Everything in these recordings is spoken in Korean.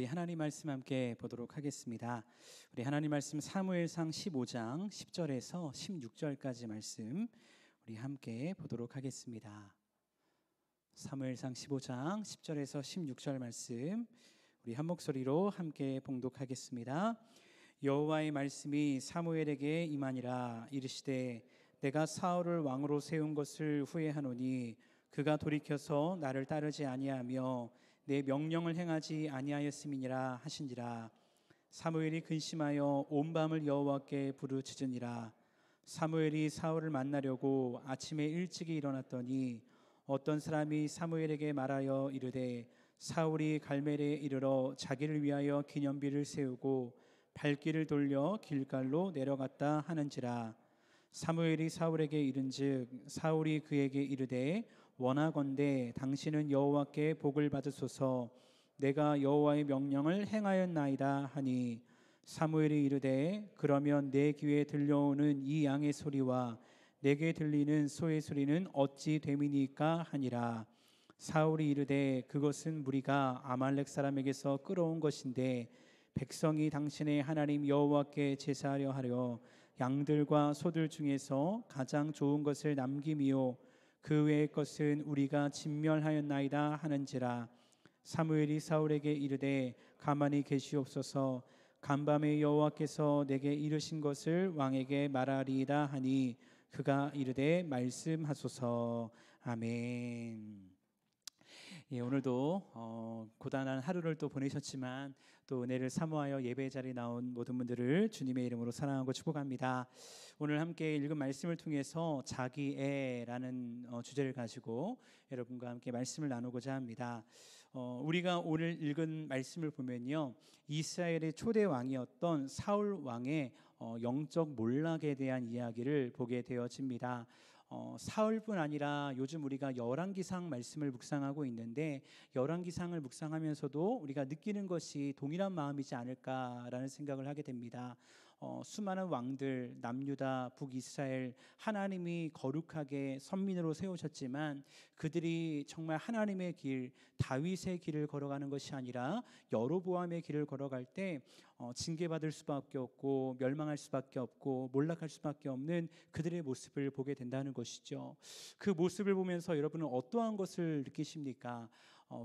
우리 하나님 말씀 함께 보도록 하겠습니다. 우리 하나님 말씀 사무엘상 15장 10절에서 16절까지 말씀 우리 함께 보도록 하겠습니다. 사무엘상 15장 10절에서 16절 말씀 우리 한 목소리로 함께 봉독하겠습니다. 여호와의 말씀이 사무엘에게 임하니라. 이르시되 내가 사울을 왕으로 세운 것을 후회하노니 그가 돌이켜서 나를 따르지 아니하며 내 명령을 행하지 아니하였음이니라 하신지라. 사무엘이 근심하여 온 밤을 여호와께 부르짖으니라. 사무엘이 사울을 만나려고 아침에 일찍이 일어났더니 어떤 사람이 사무엘에게 말하여 이르되 사울이 갈멜에 이르러 자기를 위하여 기념비를 세우고 발길을 돌려 길갈로 내려갔다 하는지라. 사무엘이 사울에게 이른즉 사울이 그에게 이르되 원하건대 당신은 여호와께 복을 받으소서. 내가 여호와의 명령을 행하였나이다 하니 사무엘이 이르되 그러면 내 귀에 들려오는 이 양의 소리와 내게 들리는 소의 소리는 어찌 됨이니까 하니라. 사울이 이르되 그것은 무리가 아말렉 사람에게서 끌어온 것인데 백성이 당신의 하나님 여호와께 제사하려 하려 양들과 소들 중에서 가장 좋은 것을 남김이요 그 외의 것은 우리가 진멸하였나이다 하는지라. 사무엘이 사울에게 이르되 가만히 계시옵소서. 간밤에 여호와께서 내게 이르신 것을 왕에게 말하리이다 하니 그가 이르되 말씀하소서. 아멘. 오늘도 고단한 하루를 또 보내셨지만 또 은혜를 사모하여 예배 자리에 나온 모든 분들을 주님의 이름으로 사랑하고 축복합니다. 오늘 함께 읽은 말씀을 통해서 자기애라는 주제를 가지고 여러분과 함께 말씀을 나누고자 합니다. 우리가 오늘 읽은 말씀을 보면요, 이스라엘의 초대 왕이었던 사울 왕의 영적 몰락에 대한 이야기를 보게 되어집니다. 사울뿐 아니라 요즘 우리가 열왕기상 말씀을 묵상하고 있는데 열왕기상을 묵상하면서도 우리가 느끼는 것이 동일한 마음이지 않을까라는 생각을 하게 됩니다. 수많은 왕들, 남유다, 북이스라엘, 하나님이 거룩하게 선민으로 세우셨지만 그들이 정말 하나님의 길, 다윗의 길을 걸어가는 것이 아니라 여로보암의 길을 걸어갈 때 징계받을 수밖에 없고 멸망할 수밖에 없고 몰락할 수밖에 없는 그들의 모습을 보게 된다는 것이죠. 그 모습을 보면서 여러분은 어떠한 것을 느끼십니까?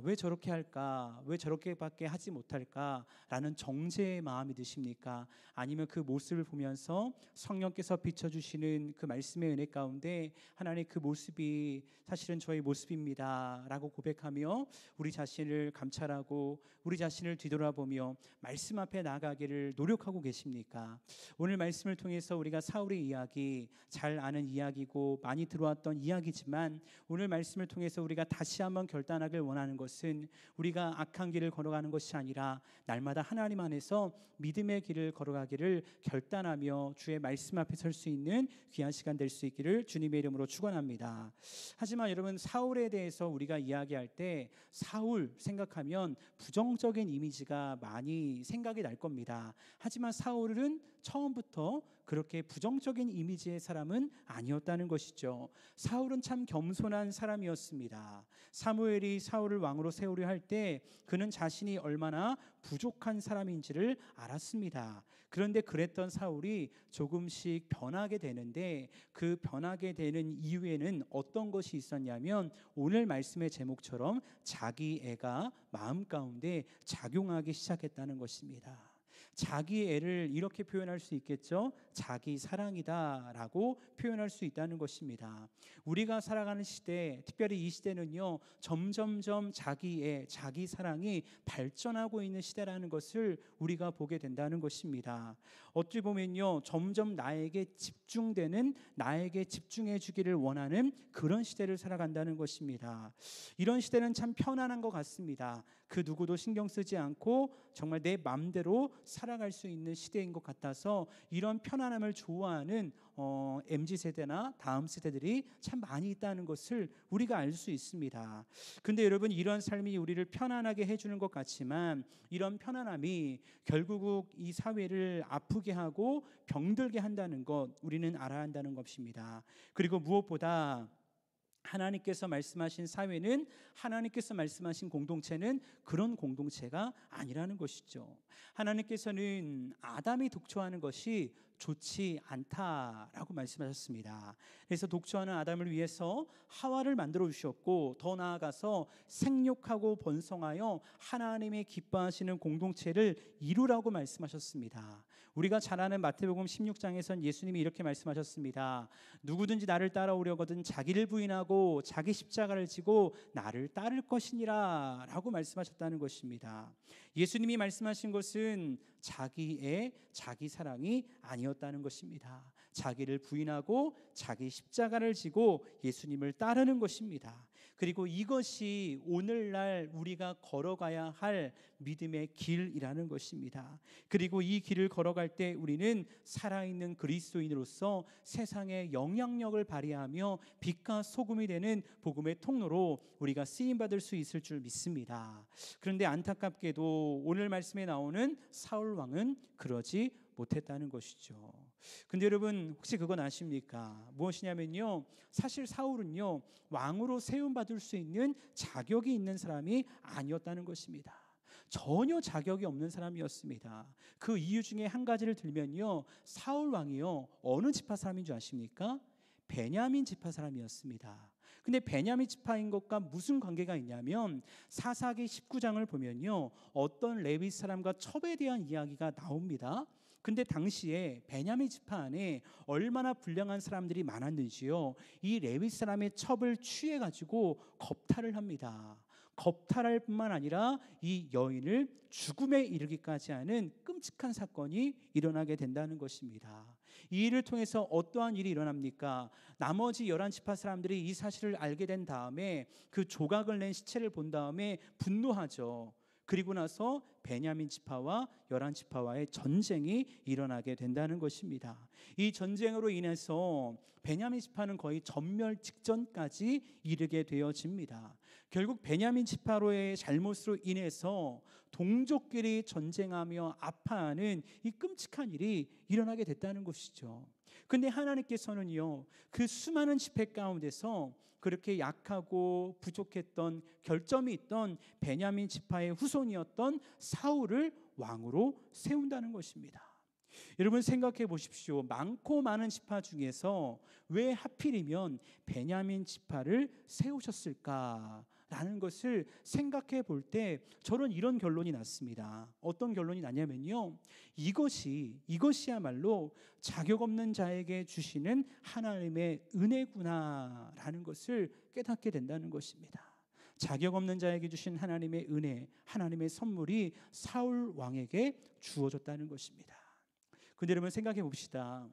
왜 저렇게 할까? 왜 저렇게밖에 하지 못할까? 라는 정죄의 마음이 드십니까? 아니면 그 모습을 보면서 성령께서 비춰주시는 그 말씀의 은혜 가운데 하나님 그 모습이 사실은 저의 모습입니다 라고 고백하며 우리 자신을 감찰하고 우리 자신을 뒤돌아보며 말씀 앞에 나아가기를 노력하고 계십니까? 오늘 말씀을 통해서 우리가 사울의 이야기, 잘 아는 이야기고 많이 들어왔던 이야기지만 오늘 말씀을 통해서 우리가 다시 한번 결단하길 원하는 것은 우리가 악한 길을 걸어가는 것이 아니라 날마다 하나님 안에서 믿음의 길을 걸어가기를 결단하며 주의 말씀 앞에 설 수 있는 귀한 시간 될 수 있기를 주님의 이름으로 축원합니다. 하지만 여러분, 사울에 대해서 우리가 이야기할 때 사울 생각하면 부정적인 이미지가 많이 생각이 날 겁니다. 하지만 사울은 처음부터 그렇게 부정적인 이미지의 사람은 아니었다는 것이죠. 사울은 참 겸손한 사람이었습니다. 사무엘이 사울을 왕으로 세우려 할 때 그는 자신이 얼마나 부족한 사람인지를 알았습니다. 그런데 그랬던 사울이 조금씩 변하게 되는데 그 변하게 되는 이유에는 어떤 것이 있었냐면 오늘 말씀의 제목처럼 자기애가 마음 가운데 작용하기 시작했다는 것입니다. 자기 애를 이렇게 표현할 수 있겠죠. 자기 사랑이다 라고 표현할 수 있다는 것입니다. 우리가 살아가는 시대, 특별히 이 시대는요, 점점점 자기 애, 자기 사랑이 발전하고 있는 시대라는 것을 우리가 보게 된다는 것입니다. 어찌 보면요, 점점 나에게 집중되는, 나에게 집중해 주기를 원하는 그런 시대를 살아간다는 것입니다. 이런 시대는 참 편안한 것 같습니다. 그 누구도 신경 쓰지 않고 정말 내 마음대로 살아갈 수 있는 시대인 것 같아서 이런 편안함을 좋아하는 MZ세대나 다음 세대들이 참 많이 있다는 것을 우리가 알 수 있습니다. 근데 여러분, 이런 삶이 우리를 편안하게 해주는 것 같지만 이런 편안함이 결국 이 사회를 아프게 하고 병들게 한다는 것 우리는 알아야 한다는 것입니다. 그리고 무엇보다 하나님께서 말씀하신 사회는, 하나님께서 말씀하신 공동체는 그런 공동체가 아니라는 것이죠. 하나님께서는 아담이 독초하는 것이 좋지 않다라고 말씀하셨습니다. 그래서 독초하는 아담을 위해서 하와를 만들어 주셨고, 더 나아가서 생육하고 번성하여 하나님의 기뻐하시는 공동체를 이루라고 말씀하셨습니다. 우리가 잘 아는 마태복음 16장에선 예수님이 이렇게 말씀하셨습니다. 누구든지 나를 따라오려거든 자기를 부인하고 자기 십자가를 지고 나를 따를 것이니라 라고 말씀하셨다는 것입니다. 예수님이 말씀하신 것은 자기의 자기 사랑이 아니었다는 것입니다. 자기를 부인하고 자기 십자가를 지고 예수님을 따르는 것입니다. 그리고 이것이 오늘날 우리가 걸어가야 할 믿음의 길이라는 것입니다. 그리고 이 길을 걸어갈 때 우리는 살아있는 그리스도인으로서 세상에 영향력을 발휘하며 빛과 소금이 되는 복음의 통로로 우리가 쓰임받을 수 있을 줄 믿습니다. 그런데 안타깝게도 오늘 말씀에 나오는 사울 왕은 그러지 못했다는 것이죠. 근데 여러분, 혹시 그건 아십니까? 무엇이냐면요, 사실 사울은요 왕으로 세움받을 수 있는 자격이 있는 사람이 아니었다는 것입니다. 전혀 자격이 없는 사람이었습니다. 그 이유 중에 한 가지를 들면요, 사울 왕이요 어느 지파 사람인 줄 아십니까? 베냐민 지파 사람이었습니다. 근데 베냐민 지파인 것과 무슨 관계가 있냐면, 사사기 19장을 보면요 어떤 레위 사람과 첩에 대한 이야기가 나옵니다. 근데 당시에 베냐민 지파 안에 얼마나 불량한 사람들이 많았는지요, 이 레위 사람의 첩을 취해가지고 겁탈을 합니다. 겁탈할 뿐만 아니라 이 여인을 죽음에 이르기까지 하는 끔찍한 사건이 일어나게 된다는 것입니다. 이 일을 통해서 어떠한 일이 일어납니까? 나머지 11지파 사람들이 이 사실을 알게 된 다음에 그 조각을 낸 시체를 본 다음에 분노하죠. 그리고 나서 베냐민 지파와 11지파와의 전쟁이 일어나게 된다는 것입니다. 이 전쟁으로 인해서 베냐민 지파는 거의 전멸 직전까지 이르게 되어집니다. 결국 베냐민 지파로의 잘못으로 인해서 동족끼리 전쟁하며 아파하는 이 끔찍한 일이 일어나게 됐다는 것이죠. 근데 하나님께서는요 그 수많은 지파 가운데서 그렇게 약하고 부족했던, 결점이 있던 베냐민 지파의 후손이었던 사울을 왕으로 세운다는 것입니다. 여러분 생각해 보십시오. 많고 많은 지파 중에서 왜 하필이면 베냐민 지파를 세우셨을까라는 것을 생각해 볼 때 저는 이런 결론이 났습니다. 어떤 결론이 나냐면요, 이것이야말로 자격 없는 자에게 주시는 하나님의 은혜구나라는 것을 깨닫게 된다는 것입니다. 자격 없는 자에게 주신 하나님의 은혜, 하나님의 선물이 사울 왕에게 주어졌다는 것입니다. 근데 여러분 생각해 봅시다.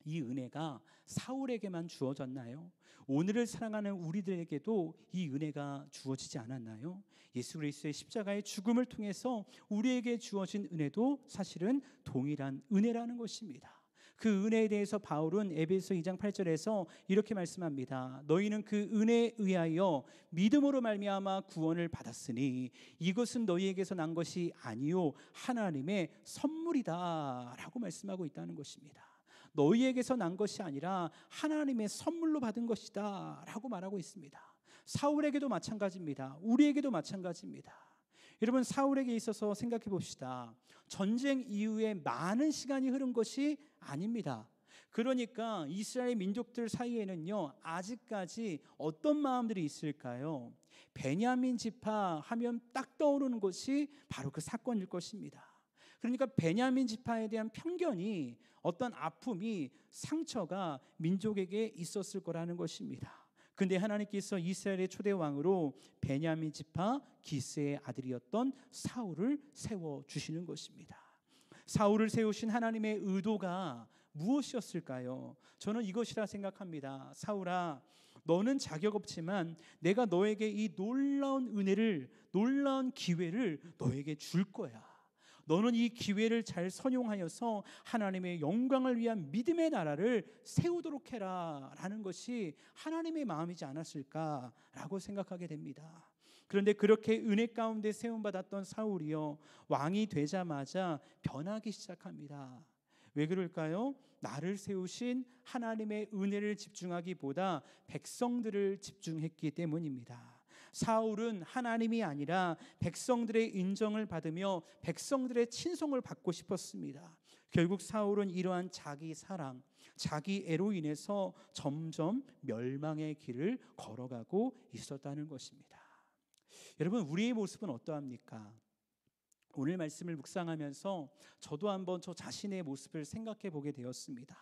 이 은혜가 사울에게만 주어졌나요? 오늘을 사랑하는 우리들에게도 이 은혜가 주어지지 않았나요? 예수 그리스도의 십자가의 죽음을 통해서 우리에게 주어진 은혜도 사실은 동일한 은혜라는 것입니다. 그 은혜에 대해서 바울은 에베소 2장 8절에서 이렇게 말씀합니다. 너희는 그 은혜에 의하여 믿음으로 말미암아 구원을 받았으니 이것은 너희에게서 난 것이 아니요 하나님의 선물이다 라고 말씀하고 있다는 것입니다. 너희에게서 난 것이 아니라 하나님의 선물로 받은 것이다 라고 말하고 있습니다. 사울에게도 마찬가지입니다. 우리에게도 마찬가지입니다. 여러분 사울에게 있어서 생각해 봅시다. 전쟁 이후에 많은 시간이 흐른 것이 아닙니다. 그러니까 이스라엘 민족들 사이에는요 아직까지 어떤 마음들이 있을까요? 베냐민 지파 하면 딱 떠오르는 것이 바로 그 사건일 것입니다. 그러니까 베냐민 지파에 대한 편견이, 어떤 아픔이, 상처가 민족에게 있었을 거라는 것입니다. 근데 하나님께서 이스라엘의 초대 왕으로 베냐민 지파 기스의 아들이었던 사울을 세워 주시는 것입니다. 사울을 세우신 하나님의 의도가 무엇이었을까요? 저는 이것이라 생각합니다. 사울아, 너는 자격 없지만 내가 너에게 이 놀라운 은혜를, 놀라운 기회를 너에게 줄 거야. 너는 이 기회를 잘 선용하여서 하나님의 영광을 위한 믿음의 나라를 세우도록 해라 라는 것이 하나님의 마음이지 않았을까라고 생각하게 됩니다. 그런데 그렇게 은혜 가운데 세움받았던 사울이요 왕이 되자마자 변하기 시작합니다. 왜 그럴까요? 나를 세우신 하나님의 은혜를 집중하기보다 백성들을 집중했기 때문입니다. 사울은 하나님이 아니라 백성들의 인정을 받으며 백성들의 친송을 받고 싶었습니다. 결국 사울은 이러한 자기 사랑, 자기 애로 인해서 점점 멸망의 길을 걸어가고 있었다는 것입니다. 여러분, 우리의 모습은 어떠합니까? 오늘 말씀을 묵상하면서 저도 한번 저 자신의 모습을 생각해 보게 되었습니다.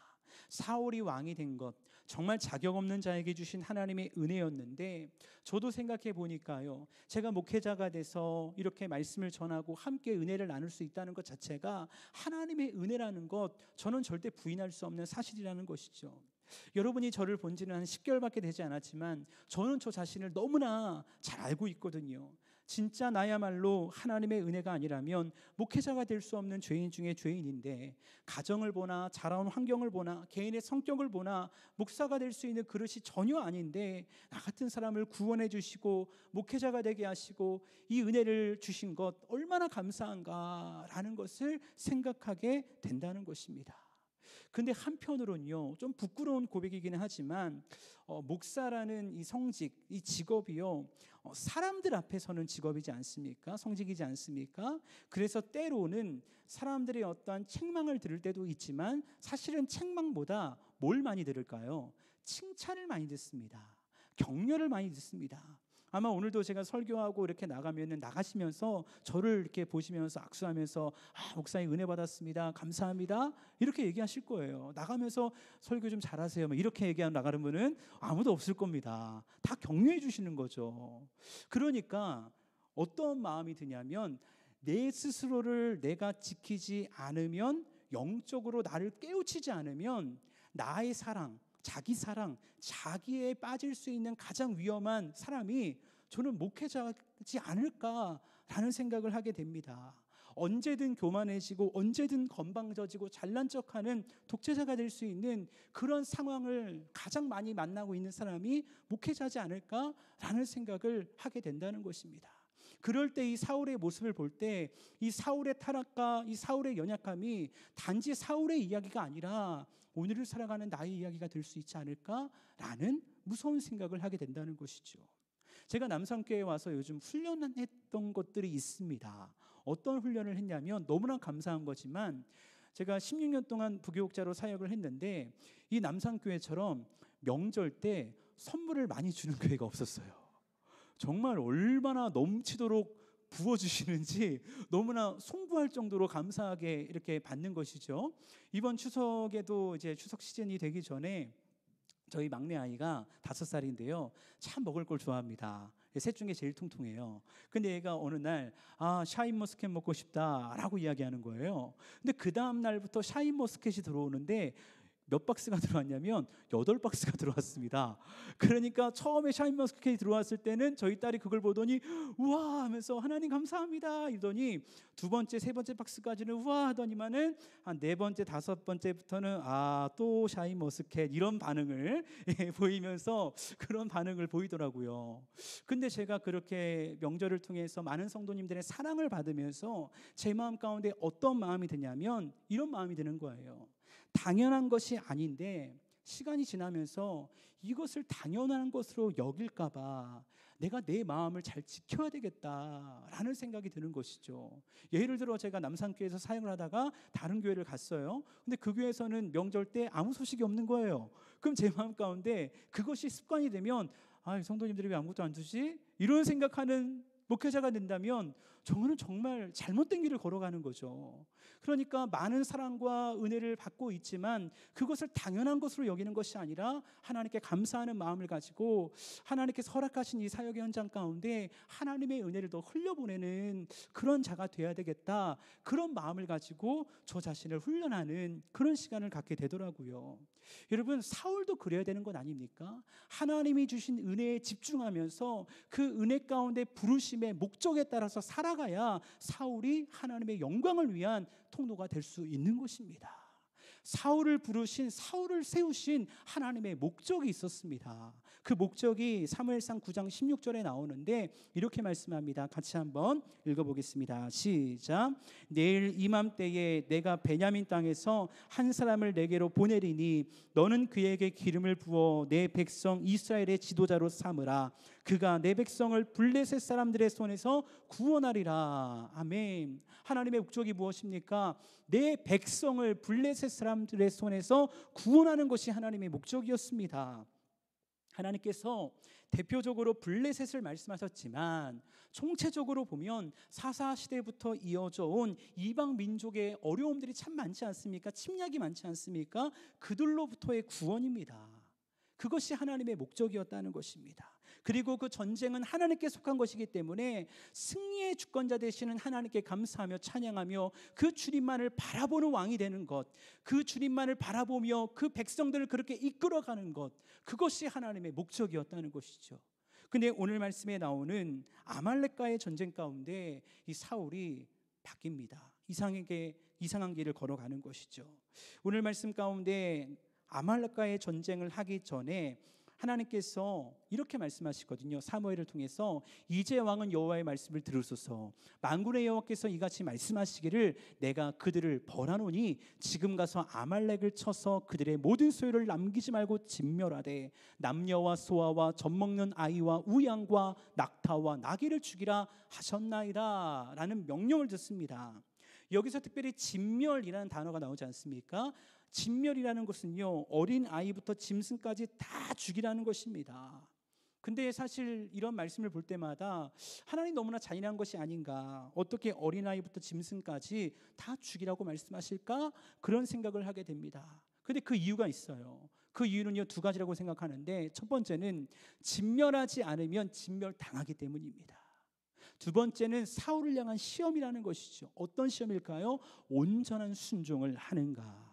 사울이 왕이 된 것, 정말 자격 없는 자에게 주신 하나님의 은혜였는데, 저도 생각해 보니까요, 제가 목회자가 돼서 이렇게 말씀을 전하고 함께 은혜를 나눌 수 있다는 것 자체가 하나님의 은혜라는 것, 저는 절대 부인할 수 없는 사실이라는 것이죠. 여러분이 저를 본 지는 한 10개월밖에 되지 않았지만 저는 저 자신을 너무나 잘 알고 있거든요. 진짜 나야말로 하나님의 은혜가 아니라면 목회자가 될 수 없는 죄인 중에 죄인인데, 가정을 보나 자라온 환경을 보나 개인의 성격을 보나 목사가 될 수 있는 그릇이 전혀 아닌데, 나 같은 사람을 구원해 주시고 목회자가 되게 하시고 이 은혜를 주신 것 얼마나 감사한가라는 것을 생각하게 된다는 것입니다. 근데 한편으로는요, 좀 부끄러운 고백이기는 하지만 목사라는 이 성직, 이 직업이요, 사람들 앞에서는 직업이지 않습니까? 성직이지 않습니까? 그래서 때로는 사람들의 어떠한 책망을 들을 때도 있지만, 사실은 책망보다 뭘 많이 들을까요? 칭찬을 많이 듣습니다. 격려를 많이 듣습니다. 아마 오늘도 제가 설교하고 이렇게 나가시면서 저를 이렇게 보시면서 악수하면서 목사님 은혜 받았습니다, 감사합니다, 이렇게 얘기하실 거예요. 나가면서 설교 좀 잘하세요 이렇게 얘기하고 나가는 분은 아무도 없을 겁니다. 다 격려해 주시는 거죠. 그러니까 어떤 마음이 드냐면, 내 스스로를 내가 지키지 않으면, 영적으로 나를 깨우치지 않으면 나의 사랑, 자기 사랑, 자기에 빠질 수 있는 가장 위험한 사람이 저는 목회자지 않을까라는 생각을 하게 됩니다. 언제든 교만해지고 언제든 건방져지고 잘난 척하는 독재자가 될 수 있는 그런 상황을 가장 많이 만나고 있는 사람이 목회자지 않을까라는 생각을 하게 된다는 것입니다. 그럴 때 이 사울의 모습을 볼 때, 이 사울의 타락과 이 사울의 연약함이 단지 사울의 이야기가 아니라 오늘을 살아가는 나의 이야기가 될 수 있지 않을까라는 무서운 생각을 하게 된다는 것이죠. 제가 남산교회에 와서 요즘 훈련했던 것들이 있습니다. 어떤 훈련을 했냐면, 너무나 감사한 거지만 제가 16년 동안 부교육자로 사역을 했는데, 이 남산교회처럼 명절 때 선물을 많이 주는 교회가 없었어요. 정말 얼마나 넘치도록 부어주시는지 너무나 송구할 정도로 감사하게 이렇게 받는 것이죠. 이번 추석에도 이제 추석 시즌이 되기 전에 저희 막내 아이가 5살인데요, 참 먹을 걸 좋아합니다. 셋 중에 제일 통통해요. 근데 얘가 어느 날 샤인머스켓 먹고 싶다라고 이야기하는 거예요. 근데 그 다음 날부터 샤인머스켓이 들어오는데 몇 박스가 들어왔냐면 8박스가 들어왔습니다. 그러니까 처음에 샤인머스켓이 들어왔을 때는 저희 딸이 그걸 보더니 우와 하면서 하나님 감사합니다 이러더니, 두 번째, 세 번째 박스까지는 우와 하더니만은 한 네 번째, 다섯 번째부터는 또 샤인머스켓 이런 반응을 보이면서 그런 반응을 보이더라고요. 근데 제가 그렇게 명절을 통해서 많은 성도님들의 사랑을 받으면서 제 마음 가운데 어떤 마음이 드냐면, 이런 마음이 드는 거예요. 당연한 것이 아닌데 시간이 지나면서 이것을 당연한 것으로 여길까 봐 내가 내 마음을 잘 지켜야 되겠다라는 생각이 드는 것이죠. 예를 들어 제가 남산교회에서 사역을 하다가 다른 교회를 갔어요. 근데 그 교회에서는 명절 때 아무 소식이 없는 거예요. 그럼 제 마음 가운데 그것이 습관이 되면, 성도님들이 왜 아무것도 안 주지? 이런 생각하는 목회자가 된다면 저는 정말 잘못된 길을 걸어가는 거죠. 그러니까 많은 사랑과 은혜를 받고 있지만 그것을 당연한 것으로 여기는 것이 아니라 하나님께 감사하는 마음을 가지고 하나님께서 허락하신 이 사역의 현장 가운데 하나님의 은혜를 더 흘려보내는 그런 자가 돼야 되겠다, 그런 마음을 가지고 저 자신을 훈련하는 그런 시간을 갖게 되더라고요. 여러분, 사울도 그래야 되는 것 아닙니까? 하나님이 주신 은혜에 집중하면서 그 은혜 가운데 부르심의 목적에 따라서 살아가야 사울이 하나님의 영광을 위한 통로가 될 수 있는 것입니다. 사울을 부르신, 사울을 세우신 하나님의 목적이 있었습니다. 그 목적이 사무엘상 9장 16절에 나오는데 이렇게 말씀합니다. 같이 한번 읽어보겠습니다. 시작. 내일 이맘때에 내가 베냐민 땅에서 한 사람을 내게로 보내리니 너는 그에게 기름을 부어 내 백성 이스라엘의 지도자로 삼으라. 그가 내 백성을 블레셋 사람들의 손에서 구원하리라. 아멘. 하나님의 목적이 무엇입니까? 내 백성을 블레셋 사람들의 손에서 구원하는 것이 하나님의 목적이었습니다. 하나님께서 대표적으로 블레셋을 말씀하셨지만 총체적으로 보면 사사시대부터 이어져 온 이방 민족의 어려움들이 참 많지 않습니까? 침략이 많지 않습니까? 그들로부터의 구원입니다. 그것이 하나님의 목적이었다는 것입니다. 그리고 그 전쟁은 하나님께 속한 것이기 때문에 승리의 주권자 되시는 하나님께 감사하며 찬양하며 그 주님만을 바라보는 왕이 되는 것, 그 주님만을 바라보며 그 백성들을 그렇게 이끌어가는 것, 그것이 하나님의 목적이었다는 것이죠. 근데 오늘 말씀에 나오는 아말렉과의 전쟁 가운데 이 사울이 바뀝니다. 이상한 길을 걸어가는 것이죠. 오늘 말씀 가운데 아말렉과의 전쟁을 하기 전에 하나님께서 이렇게 말씀하시거든요. 사무엘을 통해서 이제 왕은 여호와의 말씀을 들으소서. 만군의 여호와께서 이같이 말씀하시기를 내가 그들을 벌하노니 지금 가서 아말렉을 쳐서 그들의 모든 소유를 남기지 말고 진멸하되 남녀와 소아와 젖먹는 아이와 우양과 낙타와 나귀를 죽이라 하셨나이다 라는 명령을 듣습니다. 여기서 특별히 진멸이라는 단어가 나오지 않습니까? 진멸이라는 것은요, 어린 아이부터 짐승까지 다 죽이라는 것입니다. 근데 사실 이런 말씀을 볼 때마다 하나님 너무나 잔인한 것이 아닌가, 어떻게 어린 아이부터 짐승까지 다 죽이라고 말씀하실까, 그런 생각을 하게 됩니다. 근데 그 이유가 있어요. 그 이유는요, 두 가지라고 생각하는데, 첫 번째는 진멸하지 않으면 진멸당하기 때문입니다. 두 번째는 사울을 향한 시험이라는 것이죠. 어떤 시험일까요? 온전한 순종을 하는가.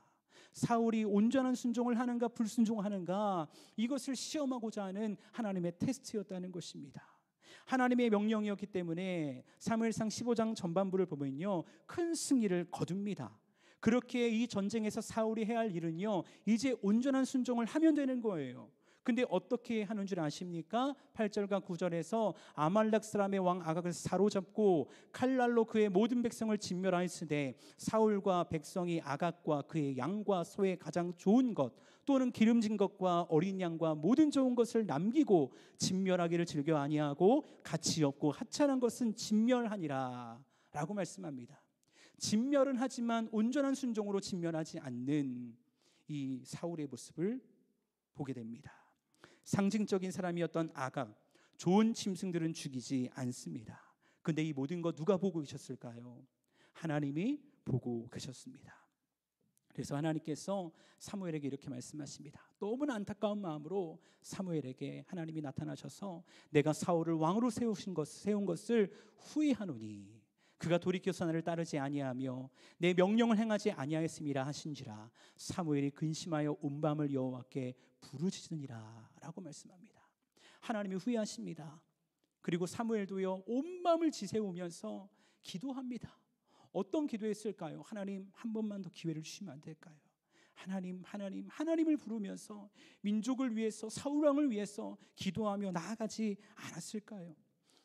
사울이 온전한 순종을 하는가 불순종하는가, 이것을 시험하고자 하는 하나님의 테스트였다는 것입니다. 하나님의 명령이었기 때문에 사무엘상 15장 전반부를 보면요, 큰 승리를 거둡니다. 그렇게 이 전쟁에서 사울이 해야 할 일은요, 이제 온전한 순종을 하면 되는 거예요. 근데 어떻게 하는 줄 아십니까? 8절과 9절에서 아말렉 사람의 왕 아각을 사로잡고 칼날로 그의 모든 백성을 진멸하였으되 사울과 백성이 아각과 그의 양과 소의 가장 좋은 것 또는 기름진 것과 어린 양과 모든 좋은 것을 남기고 진멸하기를 즐겨 아니하고 가치 없고 하찮은 것은 진멸하니라 라고 말씀합니다. 진멸은 하지만 온전한 순종으로 진멸하지 않는 이 사울의 모습을 보게 됩니다. 상징적인 사람이었던 아각, 좋은 짐승들은 죽이지 않습니다. 근데 이 모든 거 누가 보고 계셨을까요? 하나님이 보고 계셨습니다. 그래서 하나님께서 사무엘에게 이렇게 말씀하십니다. 너무나 안타까운 마음으로 사무엘에게 하나님이 나타나셔서 내가 사울을 왕으로 세운 것을 후회하노니 그가 돌이켜서 나를 따르지 아니하며 내 명령을 행하지 아니하였음이라 하신지라. 사무엘이 근심하여 온 밤을 여호와께 부르짖으니라 라고 말씀합니다. 하나님이 후회하십니다. 그리고 사무엘도요, 온 밤을 지새우면서 기도합니다. 어떤 기도했을까요? 하나님, 한 번만 더 기회를 주시면 안 될까요? 하나님을 부르면서 민족을 위해서, 사울 왕을 위해서 기도하며 나아가지 않았을까요?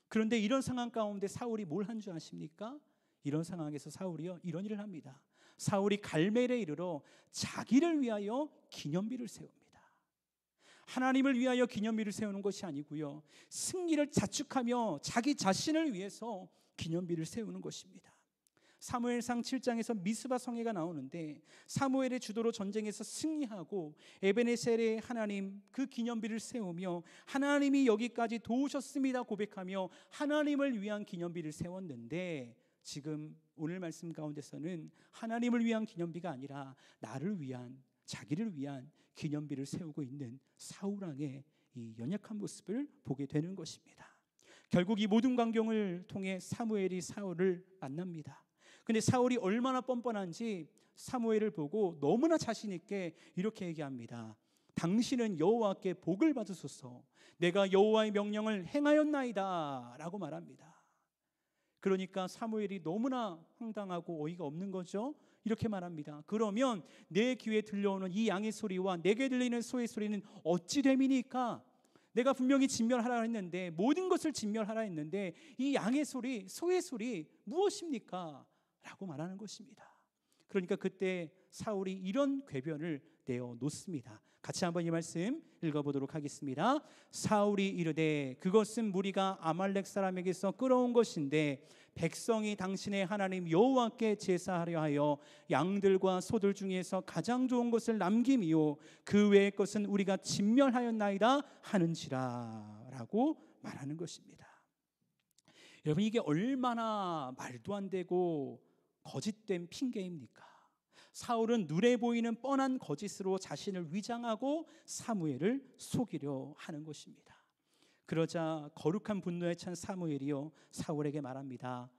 그런데 이런 상황 가운데 사울이 뭘 한 줄 아십니까? 이런 상황에서 사울이요, 이런 일을 합니다. 사울이 갈멜에 이르러 자기를 위하여 기념비를 세웁니다. 하나님을 위하여 기념비를 세우는 것이 아니고요, 승리를 자축하며 자기 자신을 위해서 기념비를 세우는 것입니다. 사무엘상 7장에서 미스바 성회가 나오는데 사무엘의 주도로 전쟁에서 승리하고 에베네셀의 하나님 그 기념비를 세우며 하나님이 여기까지 도우셨습니다 고백하며 하나님을 위한 기념비를 세웠는데, 지금 오늘 말씀 가운데서는 하나님을 위한 기념비가 아니라 나를 위한, 자기를 위한 기념비를 세우고 있는 사울 왕의 이 연약한 모습을 보게 되는 것입니다. 결국 이 모든 광경을 통해 사무엘이 사울을 만납니다. 근데 사울이 얼마나 뻔뻔한지 사무엘을 보고 너무나 자신 있게 이렇게 얘기합니다. 당신은 여호와께 복을 받으소서. 내가 여호와의 명령을 행하였나이다 라고 말합니다. 그러니까 사무엘이 너무나 황당하고 어이가 없는 거죠. 이렇게 말합니다. 그러면 내 귀에 들려오는 이 양의 소리와 내게 들리는 소의 소리는 어찌 됨이니까? 내가 분명히 진멸하라 했는데, 모든 것을 진멸하라 했는데 이 양의 소리, 소의 소리 무엇입니까? 라고 말하는 것입니다. 그러니까 그때 사울이 이런 궤변을 내어 놓습니다. 같이 한번 이 말씀 읽어보도록 하겠습니다. 사울이 이르되 그것은 무리가 아말렉 사람에게서 끌어온 것인데 백성이 당신의 하나님 여호와께 제사하려 하여 양들과 소들 중에서 가장 좋은 것을 남김이요 그 외의 것은 우리가 진멸하였나이다 하는지라 라고 말하는 것입니다. 여러분, 이게 얼마나 말도 안 되고 거짓된 핑계입니까? 사울은 눈에 보이는 뻔한 거짓으로 자신을 위장하고 사무엘을 속이려 하는 것입니다. 그러자 거룩한 분노에 찬 사무엘이요 사울에게 말합니다.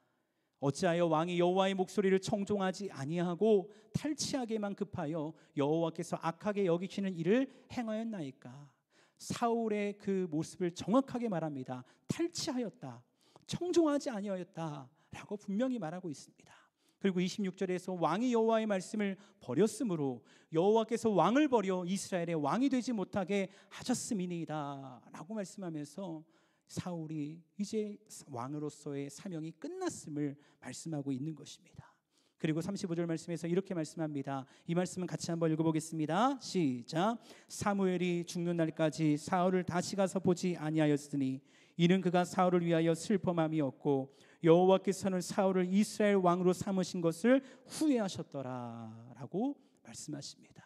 어찌하여 왕이 여호와의 목소리를 청종하지 아니하고 탈취하게만 급하여 여호와께서 악하게 여기시는 일을 행하였나이까? 사울의 그 모습을 정확하게 말합니다. 탈취하였다, 청종하지 아니하였다 라고 분명히 말하고 있습니다. 그리고 26절에서 왕이 여호와의 말씀을 버렸으므로 여호와께서 왕을 버려 이스라엘의 왕이 되지 못하게 하셨음이니이다 라고 말씀하면서 사울이 이제 왕으로서의 사명이 끝났음을 말씀하고 있는 것입니다. 그리고 35절 말씀에서 이렇게 말씀합니다. 이 말씀은 같이 한번 읽어보겠습니다. 시작. 사무엘이 죽는 날까지 사울을 다시 가서 보지 아니하였으니 이는 그가 사울을 위하여 슬퍼함이었고 여호와께서는 사울을 이스라엘 왕으로 삼으신 것을 후회하셨더라 라고 말씀하십니다.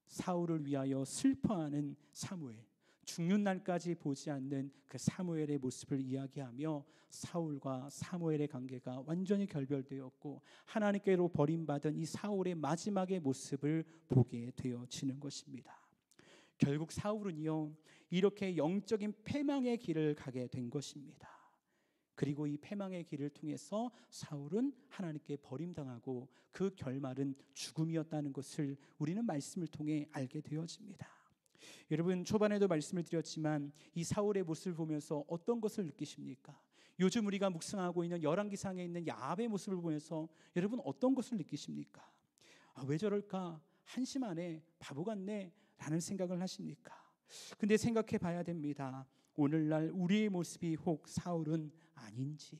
사울을 위하여 슬퍼하는 사무엘, 죽는 날까지 보지 않는 그 사무엘의 모습을 이야기하며 사울과 사무엘의 관계가 완전히 결별되었고 하나님께로 버림받은 이 사울의 마지막의 모습을 보게 되어지는 것입니다. 결국 사울은요 이렇게 영적인 패망의 길을 가게 된 것입니다. 그리고 이 패망의 길을 통해서 사울은 하나님께 버림당하고 그 결말은 죽음이었다는 것을 우리는 말씀을 통해 알게 되어집니다. 여러분, 초반에도 말씀을 드렸지만 이 사울의 모습을 보면서 어떤 것을 느끼십니까? 요즘 우리가 묵상하고 있는 열왕기상에 있는 야합의 모습을 보면서 여러분 어떤 것을 느끼십니까? 왜 저럴까? 한심하네, 바보 같네 라는 생각을 하십니까? 근데 생각해 봐야 됩니다. 오늘날 우리의 모습이 혹 사울은 아닌지,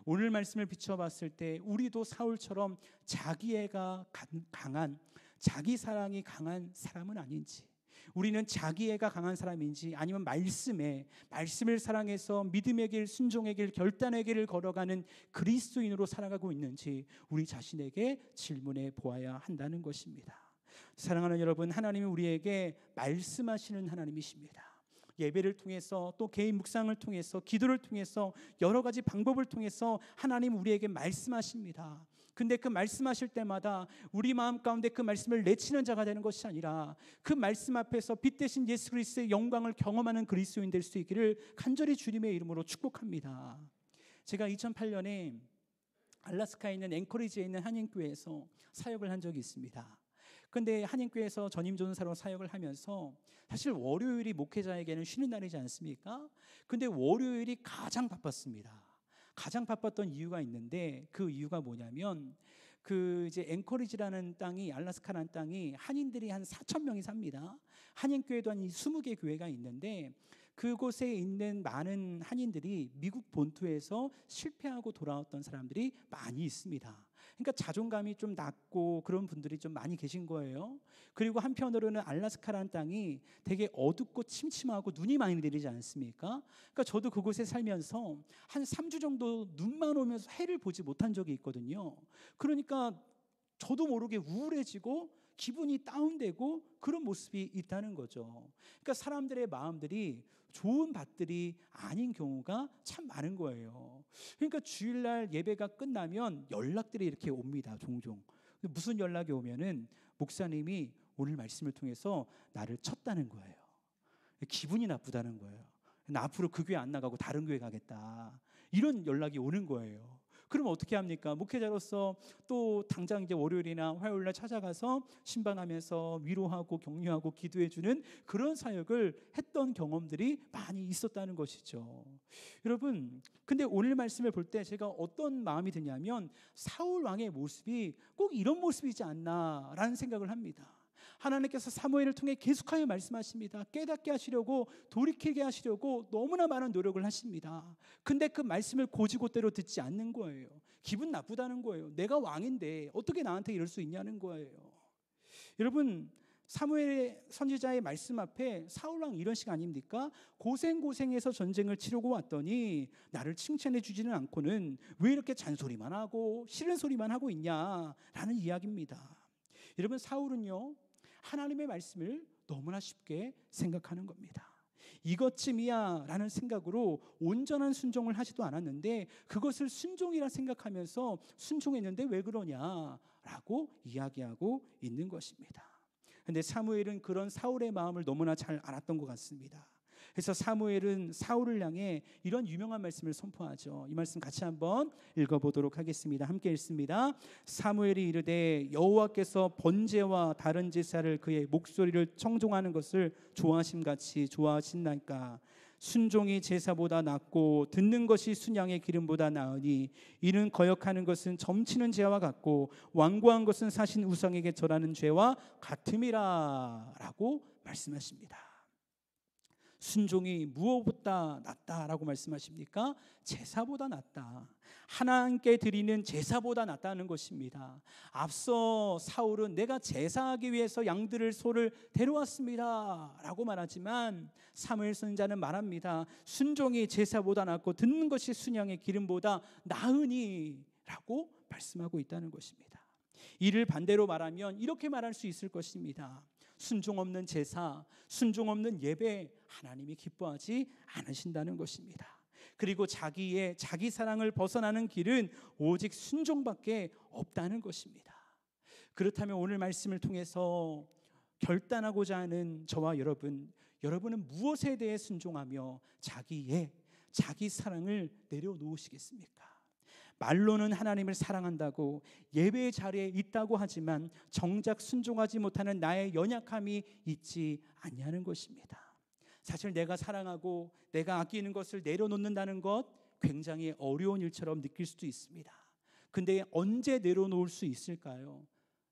오늘 말씀을 비춰봤을 때 우리도 사울처럼 자기애가 강한, 자기 사랑이 강한 사람은 아닌지, 우리는 자기애가 강한 사람인지 아니면 말씀을 사랑해서 믿음의 길, 순종의 길, 결단의 길을 걸어가는 그리스도인으로 살아가고 있는지 우리 자신에게 질문해 보아야 한다는 것입니다. 사랑하는 여러분, 하나님은 우리에게 말씀하시는 하나님이십니다. 예배를 통해서 또 개인 묵상을 통해서 기도를 통해서 여러 가지 방법을 통해서 하나님 우리에게 말씀하십니다. 근데 그 말씀하실 때마다 우리 마음 가운데 그 말씀을 내치는 자가 되는 것이 아니라 그 말씀 앞에서 빛 대신 예수 그리스도의 영광을 경험하는 그리스도인 될 수 있기를 간절히 주님의 이름으로 축복합니다. 제가 2008년에 알래스카에 있는 앵커리지에 있는 한인교회에서 사역을 한 적이 있습니다. 근데 한인교회에서 전임 전사로 사역을 하면서 사실 월요일이 목회자에게는 쉬는 날이지 않습니까? 근데 월요일이 가장 바빴습니다. 가장 바빴던 이유가 있는데 그 이유가 뭐냐면 그 이제 앵커리지라는 땅이, 알래스카라는 땅이 한인들이 한 4,000명이 삽니다. 한인교회도 한 20개 교회가 있는데 그곳에 있는 많은 한인들이 미국 본토에서 실패하고 돌아왔던 사람들이 많이 있습니다. 그러니까 자존감이 좀 낮고 그런 분들이 좀 많이 계신 거예요. 그리고 한편으로는 알래스카라는 땅이 되게 어둡고 침침하고 눈이 많이 내리지 않습니까? 그러니까 저도 그곳에 살면서 한 3주 정도 눈만 오면서 해를 보지 못한 적이 있거든요. 그러니까 저도 모르게 우울해지고 기분이 다운되고 그런 모습이 있다는 거죠. 그러니까 사람들의 마음들이 좋은 밭들이 아닌 경우가 참 많은 거예요. 그러니까 주일날 예배가 끝나면 연락들이 이렇게 옵니다. 종종. 무슨 연락이 오면은 목사님이 오늘 말씀을 통해서 나를 쳤다는 거예요. 기분이 나쁘다는 거예요. 나 앞으로 그 교회 안 나가고 다른 교회 가겠다. 이런 연락이 오는 거예요. 그러면 어떻게 합니까? 목회자로서 또 당장 이제 월요일이나 화요일날 찾아가서 신방하면서 위로하고 격려하고 기도해주는 그런 사역을 했던 경험들이 많이 있었다는 것이죠. 여러분, 근데 오늘 말씀을 볼 때 제가 어떤 마음이 드냐면 사울 왕의 모습이 꼭 이런 모습이지 않나라는 생각을 합니다. 하나님께서 사무엘을 통해 계속하여 말씀하십니다. 깨닫게 하시려고, 돌이키게 하시려고 너무나 많은 노력을 하십니다. 근데 그 말씀을 고지고대로 듣지 않는 거예요. 기분 나쁘다는 거예요. 내가 왕인데 어떻게 나한테 이럴 수 있냐는 거예요. 여러분, 사무엘 선지자의 말씀 앞에 사울왕 이런 식 아닙니까? 고생해서 전쟁을 치르고 왔더니 나를 칭찬해 주지는 않고는 왜 이렇게 잔소리만 하고 싫은 소리만 하고 있냐라는 이야기입니다. 여러분, 사울은요, 하나님의 말씀을 너무나 쉽게 생각하는 겁니다. 이것쯤이야 라는 생각으로 온전한 순종을 하지도 않았는데 그것을 순종이라 생각하면서 순종했는데 왜 그러냐라고 이야기하고 있는 것입니다. 그런데 사무엘은 그런 사울의 마음을 너무나 잘 알았던 것 같습니다. 그래서 사무엘은 사울을 향해 이런 유명한 말씀을 선포하죠. 이 말씀 같이 한번 읽어보도록 하겠습니다. 함께 읽습니다. 사무엘이 이르되 여호와께서 번제와 다른 제사를 그의 목소리를 청종하는 것을 좋아하심같이 좋아하신나이까. 순종이 제사보다 낫고 듣는 것이 순양의 기름보다 나으니 이는 거역하는 것은 점치는 죄와 같고 완고한 것은 사신 우상에게 절하는 죄와 같음이라 라고 말씀하십니다. 순종이 무엇보다 낫다라고 말씀하십니까? 제사보다 낫다. 하나님께 드리는 제사보다 낫다는 것입니다. 앞서 사울은 내가 제사하기 위해서 양들을 소를 데려왔습니다 라고 말하지만 사무엘 선지자는 말합니다. 순종이 제사보다 낫고 듣는 것이 순양의 기름보다 나으니 라고 말씀하고 있다는 것입니다. 이를 반대로 말하면 이렇게 말할 수 있을 것입니다. 순종 없는 제사, 순종 없는 예배, 하나님이 기뻐하지 않으신다는 것입니다. 그리고 자기 사랑을 벗어나는 길은 오직 순종밖에 없다는 것입니다. 그렇다면 오늘 말씀을 통해서 결단하고자 하는 저와 여러분은 무엇에 대해 순종하며 자기 사랑을 내려놓으시겠습니까? 말로는 하나님을 사랑한다고 예배의 자리에 있다고 하지만 정작 순종하지 못하는 나의 연약함이 있지 않냐는 것입니다. 사실 내가 사랑하고 내가 아끼는 것을 내려놓는다는 것 굉장히 어려운 일처럼 느낄 수도 있습니다. 근데 언제 내려놓을 수 있을까요?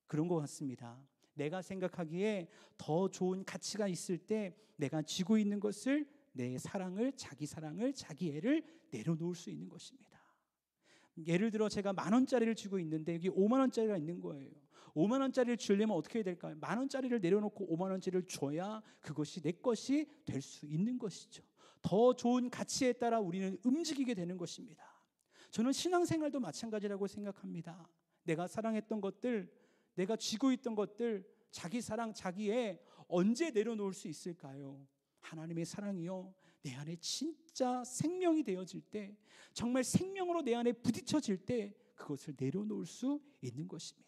그런 것 같습니다. 내가 생각하기에 더 좋은 가치가 있을 때 내가 쥐고 있는 것을 내 사랑을, 자기 애를 내려놓을 수 있는 것입니다. 예를 들어 제가 10,000원짜리를 쥐고 있는데 여기 50,000원짜리가 있는 거예요. 50,000원짜리를 주려면 어떻게 해야 될까요? 10,000원짜리를 내려놓고 50,000원짜리를 줘야 그것이 내 것이 될 수 있는 것이죠. 더 좋은 가치에 따라 우리는 움직이게 되는 것입니다. 저는 신앙생활도 마찬가지라고 생각합니다. 내가 사랑했던 것들, 내가 쥐고 있던 것들, 자기 사랑, 자기애 언제 내려놓을 수 있을까요? 하나님의 사랑이요, 내 안에 진짜 생명이 되어질 때, 정말 생명으로 내 안에 부딪혀질 때 그것을 내려놓을 수 있는 것입니다.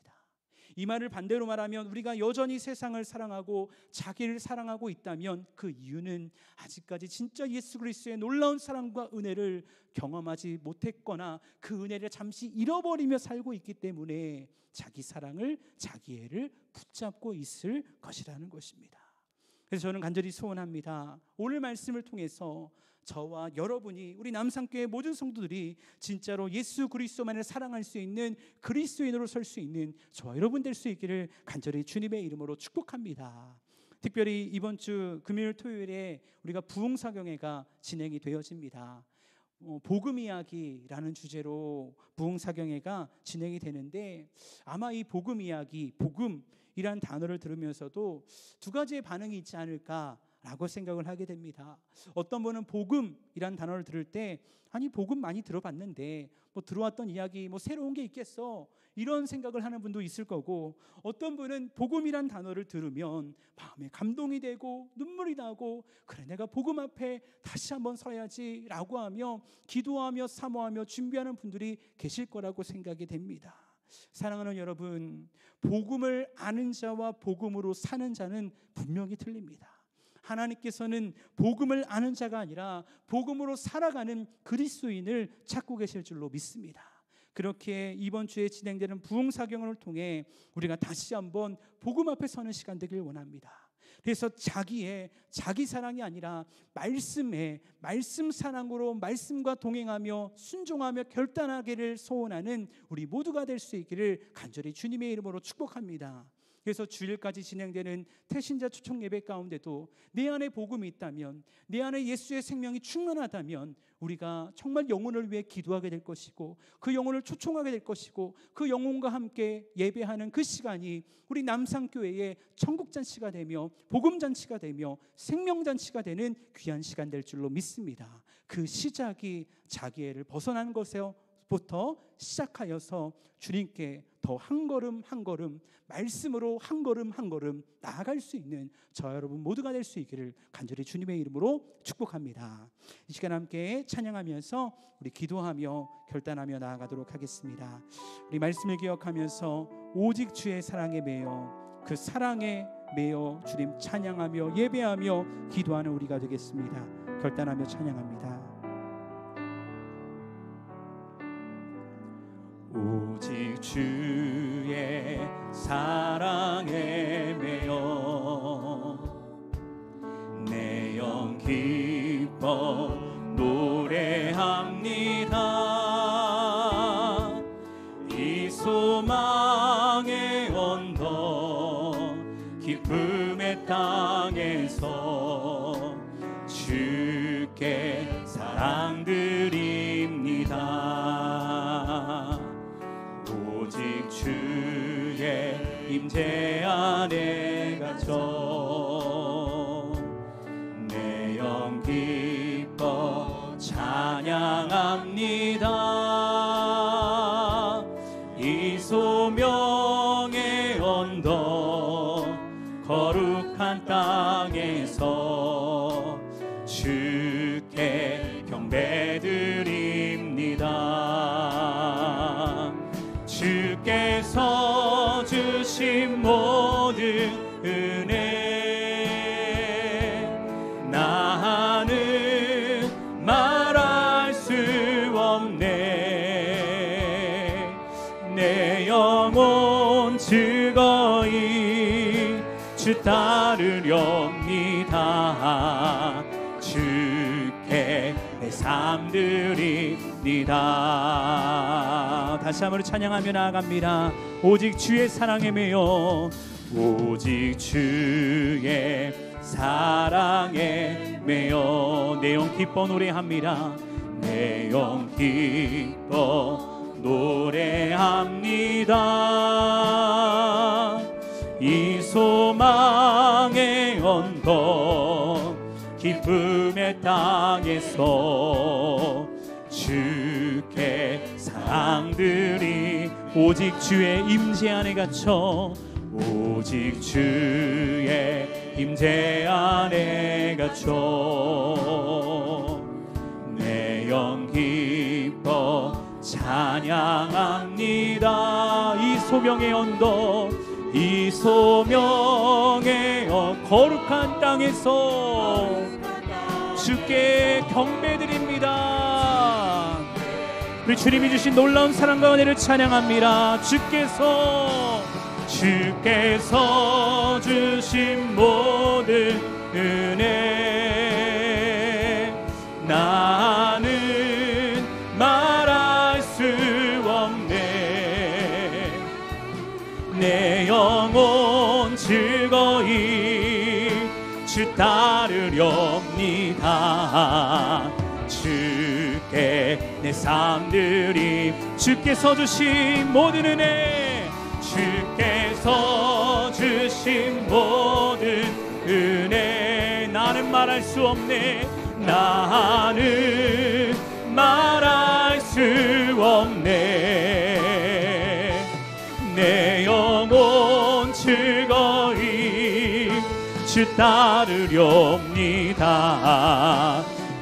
이 말을 반대로 말하면 우리가 여전히 세상을 사랑하고 자기를 사랑하고 있다면 그 이유는 아직까지 진짜 예수 그리스도의 놀라운 사랑과 은혜를 경험하지 못했거나 그 은혜를 잠시 잃어버리며 살고 있기 때문에 자기 사랑을, 자기 애를 붙잡고 있을 것이라는 것입니다. 그래서 저는 간절히 소원합니다. 오늘 말씀을 통해서 저와 여러분이, 우리 남산교회 모든 성도들이 진짜로 예수 그리스도만을 사랑할 수 있는 그리스도인으로 설 수 있는 저와 여러분 될 수 있기를 간절히 주님의 이름으로 축복합니다. 특별히 이번 주 금요일 토요일에 우리가 부흥사경회가 진행이 되어집니다. 복음 이야기라는 주제로 부흥사경회가 진행이 되는데 아마 이 복음 이야기, 복음이란 단어를 들으면서도 두 가지의 반응이 있지 않을까라고 생각을 하게 됩니다. 어떤 분은 복음이란 단어를 들을 때 아니 복음 많이 들어봤는데 뭐 들어왔던 이야기 뭐 새로운 게 있겠어 이런 생각을 하는 분도 있을 거고, 어떤 분은 복음이란 단어를 들으면 마음에 감동이 되고 눈물이 나고 그래 내가 복음 앞에 다시 한번 서야지 라고 하며 기도하며 사모하며 준비하는 분들이 계실 거라고 생각이 됩니다. 사랑하는 여러분, 복음을 아는 자와 복음으로 사는 자는 분명히 틀립니다. 하나님께서는 복음을 아는 자가 아니라 복음으로 살아가는 그리스도인을 찾고 계실 줄로 믿습니다. 그렇게 이번 주에 진행되는 부흥사경을 통해 우리가 다시 한번 복음 앞에 서는 시간 되길 원합니다. 그래서 자기 사랑이 아니라 말씀 사랑으로 말씀과 동행하며 순종하며 결단하기를 소원하는 우리 모두가 될 수 있기를 간절히 주님의 이름으로 축복합니다. 그래서 주일까지 진행되는 태신자 초청 예배 가운데도 내 안에 복음이 있다면, 내 안에 예수의 생명이 충만하다면 우리가 정말 영혼을 위해 기도하게 될 것이고, 그 영혼을 초청하게 될 것이고, 그 영혼과 함께 예배하는 그 시간이 우리 남산교회의 천국잔치가 되며 복음잔치가 되며 생명잔치가 되는 귀한 시간 될 줄로 믿습니다. 그 시작이 자기애를 벗어나는 것부터 시작하여서 주님께 더 한 걸음 한 걸음, 말씀으로 한 걸음 한 걸음 나아갈 수 있는 저와 여러분 모두가 될 수 있기를 간절히 주님의 이름으로 축복합니다. 이 시간 함께 찬양하면서 우리 기도하며 결단하며 나아가도록 하겠습니다. 우리 말씀을 기억하면서 오직 주의 사랑에 매여, 그 사랑에 매여 주님 찬양하며 예배하며 기도하는 우리가 되겠습니다. 결단하며 찬양합니다. 오직 주의 사랑에 매여 내 영 기뻐 노래합니다. 이 소망의 언덕 기쁨의 땅에서 주께 사랑드립니다. 오직 주의 임재 안에 갇혀 내 영 기뻐 찬양합니다. 이 소명의 언덕 거룩한 땅에서 주께 경배드립니다. 주께서 주신 모든 은혜 나는 말할 수 없네. 내 영혼 즐거이 주 따르렵니다. 주께 내 삶 드립니다. 다시 한번 찬양하며 나아갑니다. 오직 주의 사랑에 매여, 오직 주의 사랑에 매여 내 영 기뻐 노래합니다. 내 영 기뻐 노래합니다. 이 소망의 언덕 기쁨의 땅에서 주께 사랑들이 오직 주의 임재 안에 갇혀, 오직 주의 임재 안에 갇혀 내 영 기뻐 찬양합니다. 이 소명의 언덕, 이 소명의 거룩한 땅에서 주께 경배드립니다. 우리 주님이 주신 놀라운 사랑과 은혜를 찬양합니다. 주께서 주신 모든 은혜 나는 말할 수 없네. 내 영혼 즐거이 주 따르렵니다. 주께 내 삶들이 주께서 주신 모든 은혜, 주께서 주신 모든 은혜 나는 말할 수 없네. 나는 말할 수 없네. 내 영혼 즐거이 주 따르렵니다.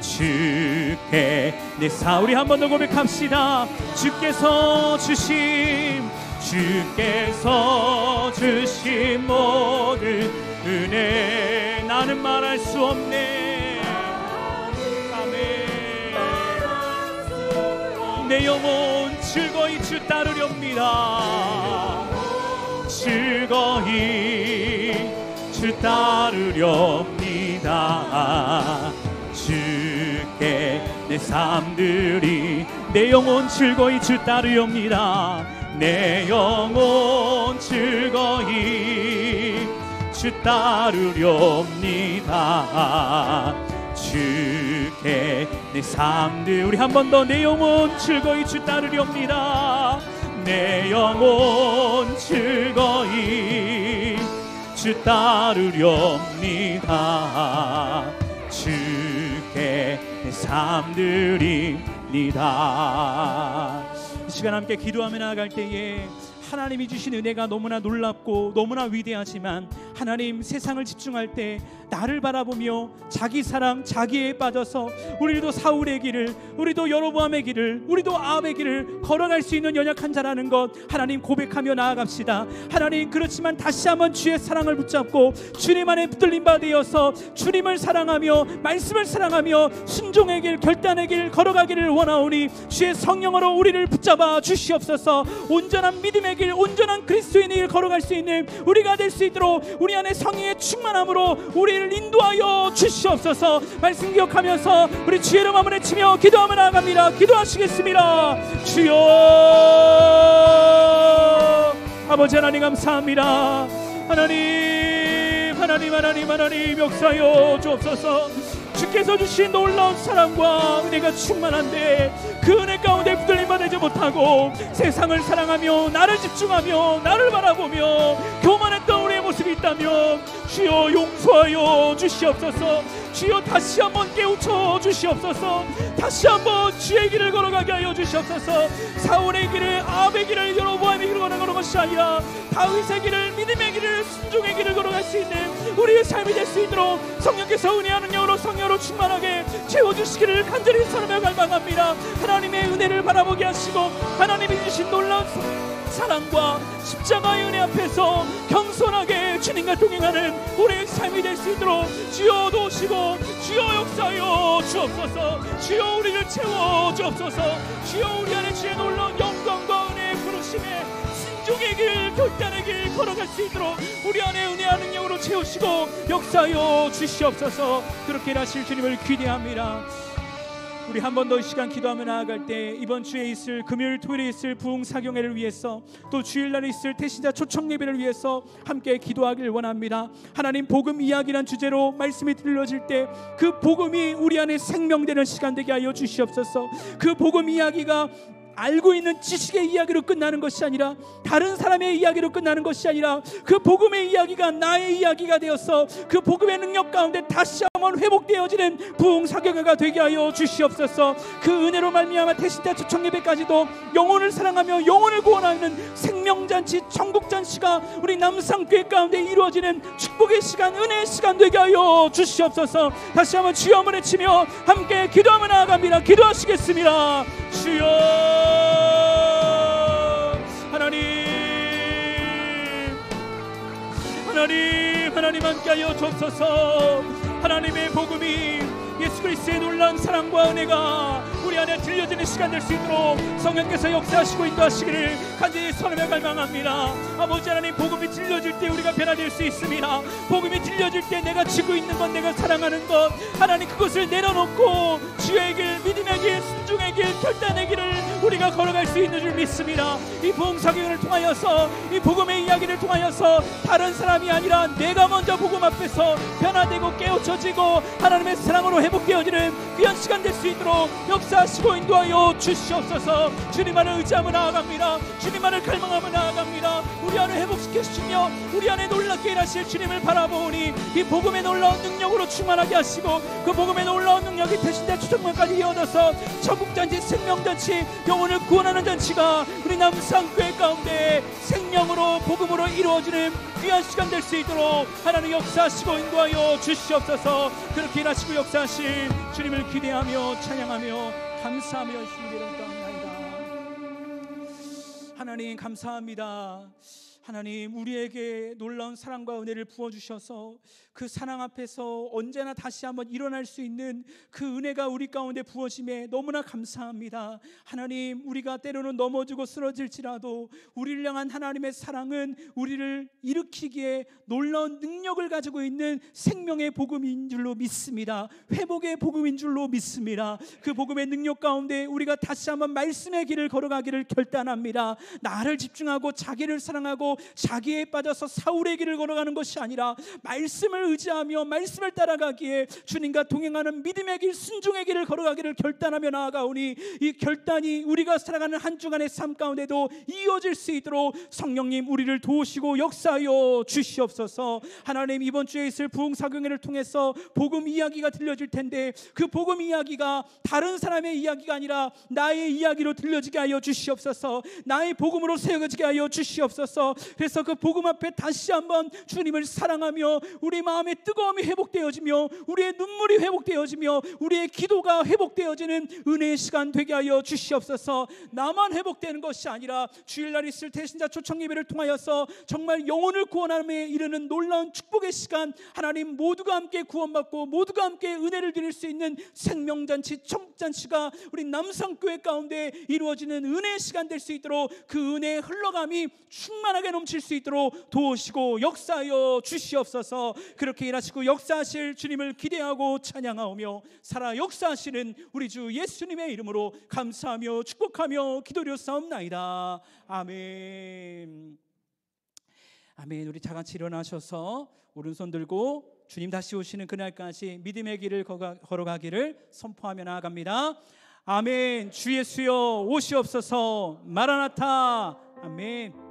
주께 내 삶 우리 한 번 더 고백합시다. 주께서 주신 모든 은혜 나는 말할 수 없네. 아멘. 내 영혼 즐거이 주 따르렵니다. 즐거이 주 따르렵니다. 주께 내 삶들이 내 영혼 즐거이 주 따르렵니다. 내 영혼 즐거이 주 따르렵니다. 주께 내 삶들, 우리 한 번 더 내 영혼 즐거이 주 따르렵니다. 내 영혼 즐거이 주 따르렵니다. 주께 내 삶들입니다. 이 시간 함께 기도하며 나아갈 때에 하나님이 주신 은혜가 너무나 놀랍고 너무나 위대하지만 하나님, 세상을 집중할 때 나를 바라보며 자기 사랑, 자기에 빠져서 우리도 사울의 길을, 우리도 여로보암의 길을, 우리도 아합의 길을 걸어갈 수 있는 연약한 자라는 것 하나님 고백하며 나아갑시다. 하나님, 그렇지만 다시 한번 주의 사랑을 붙잡고 주님 안에 붙들림 바 되어서 주님을 사랑하며 말씀을 사랑하며 순종의 길, 결단의 길 걸어가기를 원하오니 주의 성령으로 우리를 붙잡아 주시옵소서. 온전한 믿음의 길, 온전한 그리스도인의 길 걸어갈 수 있는 우리가 될 수 있도록 우리 안에 성령의 충만함으로 우리를 인도하여 주시옵소서. 말씀 기억하면서 우리 주의 이름 한번 외치며 기도하며 나아갑니다. 기도하시겠습니다. 주여, 아버지 하나님 감사합니다. 하나님 역사여 주옵소서. 주께서 주신 놀라운 사랑과 은혜가 충만한데 그 은혜 가운데 붙들림 받지 못하고 세상을 사랑하며 나를 집중하며 나를 바라보며 교만했던 우리의 모습이 있다면 주여 용서하여 주시옵소서. 주여 다시 한번 깨우쳐 주시옵소서. 다시 한번 주의 길을 걸어가게 하여 주시옵소서. 사울의 길을, 아합의 길을, 여로보암의 길을 걸어가는 것이 아니라 다윗의 길을, 믿음의 길을, 순종의 길을 걸어갈 수 있는 우리의 삶이 될 수 있도록 성령께서 은혜하는 영으로 성령으로 충만하게 채워주시기를 간절히 사랑하며 갈망합니다. 하나님의 은혜를 바라보게 하시고 하나님이 주신 놀라운 사랑과 십자가의 은혜 앞에서 겸손하게 주님과 동행하는 우리의 삶이 될 수 있도록 주여 도우시고 주여 역사하여 주옵소서. 주여 우리를 채워 주옵소서. 주여 우리 안에 주의 놀라운 영광과 은혜의 부르심에 순종의 길, 결단의 길 걸어갈 수 있도록 우리 안에 은혜와 능력으로 채우시고 역사하여 주시옵소서. 그렇게 일하실 주님을 기대합니다. 우리 한 번 더 이 시간 기도하며 나아갈 때 이번 주에 있을 금요일, 토요일에 있을 부흥사경회를 위해서 또 주일날에 있을 태신자 초청 예배를 위해서 함께 기도하길 원합니다. 하나님, 복음 이야기란 주제로 말씀이 들려질 때 그 복음이 우리 안에 생명되는 시간 되게 하여 주시옵소서. 그 복음 이야기가 알고 있는 지식의 이야기로 끝나는 것이 아니라 다른 사람의 이야기로 끝나는 것이 아니라 그 복음의 이야기가 나의 이야기가 되어서 그 복음의 능력 가운데 다시 한번 회복되어지는 부흥사경회가 되게 하여 주시옵소서. 그 은혜로 말미암아 태신자 초청 예배까지도 영혼을 사랑하며 영혼을 구원하는 생명잔치, 천국잔치가 우리 남상교회 가운데 이루어지는 축복의 시간, 은혜의 시간 되게 하여 주시옵소서. 다시 한번 주여 한번 외치며 함께 기도하며 나아갑니다. 기도하시겠습니다. 주여, 하나님 함께하여 주옵소서. 하나님의 복음이 예수 그리스도의 놀라운 사랑과 은혜가 우리 안에 들려지는 시간 될 수 있도록 성령께서 역사하시고 인도하시기를 간절히 선하며 갈망합니다. 아버지 하나님, 복음이 들려질 때 우리가 변화될 수 있습니다. 복음이 들려질 때 내가 지고 있는 것, 내가 사랑하는 것, 하나님 그것을 내려놓고 주의 길, 믿음의 길, 순종의 길, 결단의 길을 우리가 걸어갈 수 있는 줄 믿습니다. 이 부흥사경을 통하여서, 이 복음의 이야기를 통하여서 다른 사람이 아니라 내가 먼저 복음 앞에서 변화되고 깨우쳐지고 하나님의 사랑으로 회복되어지는 귀한 시간 될 수 있도록 역사하시고 인도하여 주시옵소서. 주님만을 의지하며 나아갑니다. 주님만을 갈망하며 나아갑니다. 우리 안을 회복시켜 주시며 우리 안에 놀랍게 일하실 주님을 바라보니 이 복음의 놀라운 능력으로 충만하게 하시고 그 복음의 놀라운 능력이 태신자 초청만까지 이어져서 천국잔치, 생명잔치, 영혼을 구원하는 잔치가 우리 남상교회 가운데 생명으로 복음으로 이루어지는 귀한 시간 될 수 있도록 하나님 역사하시고 인도하여 주시옵소서. 그렇게 일하시고 역사하신 주님을 기대하며 찬양하며 감사하며 주님의 이름 감사합니다. 하나님 감사합니다. 하나님, 우리에게 놀라운 사랑과 은혜를 부어주셔서 그 사랑 앞에서 언제나 다시 한번 일어날 수 있는 그 은혜가 우리 가운데 부어짐에 너무나 감사합니다. 하나님, 우리가 때로는 넘어지고 쓰러질지라도 우리를 향한 하나님의 사랑은 우리를 일으키기에 놀라운 능력을 가지고 있는 생명의 복음인 줄로 믿습니다. 회복의 복음인 줄로 믿습니다. 그 복음의 능력 가운데 우리가 다시 한번 말씀의 길을 걸어가기를 결단합니다. 나를 집중하고 자기를 사랑하고 자기에 빠져서 사울의 길을 걸어가는 것이 아니라 말씀을 의지하며 말씀을 따라가기에 주님과 동행하는 믿음의 길, 순종의 길을 걸어가기를 결단하며 나아가오니 이 결단이 우리가 살아가는 한 주간의 삶 가운데도 이어질 수 있도록 성령님 우리를 도우시고 역사하여 주시옵소서. 하나님, 이번 주에 있을 부흥사경회를 통해서 복음 이야기가 들려질 텐데 그 복음 이야기가 다른 사람의 이야기가 아니라 나의 이야기로 들려지게 하여 주시옵소서. 나의 복음으로 세워지게 하여 주시옵소서. 그래서 그 복음 앞에 다시 한번 주님을 사랑하며 우리 마음의 뜨거움이 회복되어지며 우리의 눈물이 회복되어지며 우리의 기도가 회복되어지는 은혜의 시간 되게 하여 주시옵소서. 나만 회복되는 것이 아니라 주일날 있을 대신자 초청 예배를 통하여서 정말 영혼을 구원함에 이르는 놀라운 축복의 시간, 하나님 모두가 함께 구원받고 모두가 함께 은혜를 드릴 수 있는 생명잔치, 천국잔치가 우리 남성교회 가운데 이루어지는 은혜의 시간 될 수 있도록 그 은혜의 흘러감이 충만하게 넘칠 수 있도록 도우시고 역사하여 주시옵소서. 그렇게 일하시고 역사하실 주님을 기대하고 찬양하오며 살아 역사하시는 우리 주 예수님의 이름으로 감사하며 축복하며 기도드렸사옵나이다. 아멘. 아멘. 우리 다 같이 일어나셔서 오른손 들고 주님 다시 오시는 그날까지 믿음의 길을 걸어가기를 선포하며 나아갑니다. 아멘. 주 예수여 오시옵소서. 마라나타. 아멘.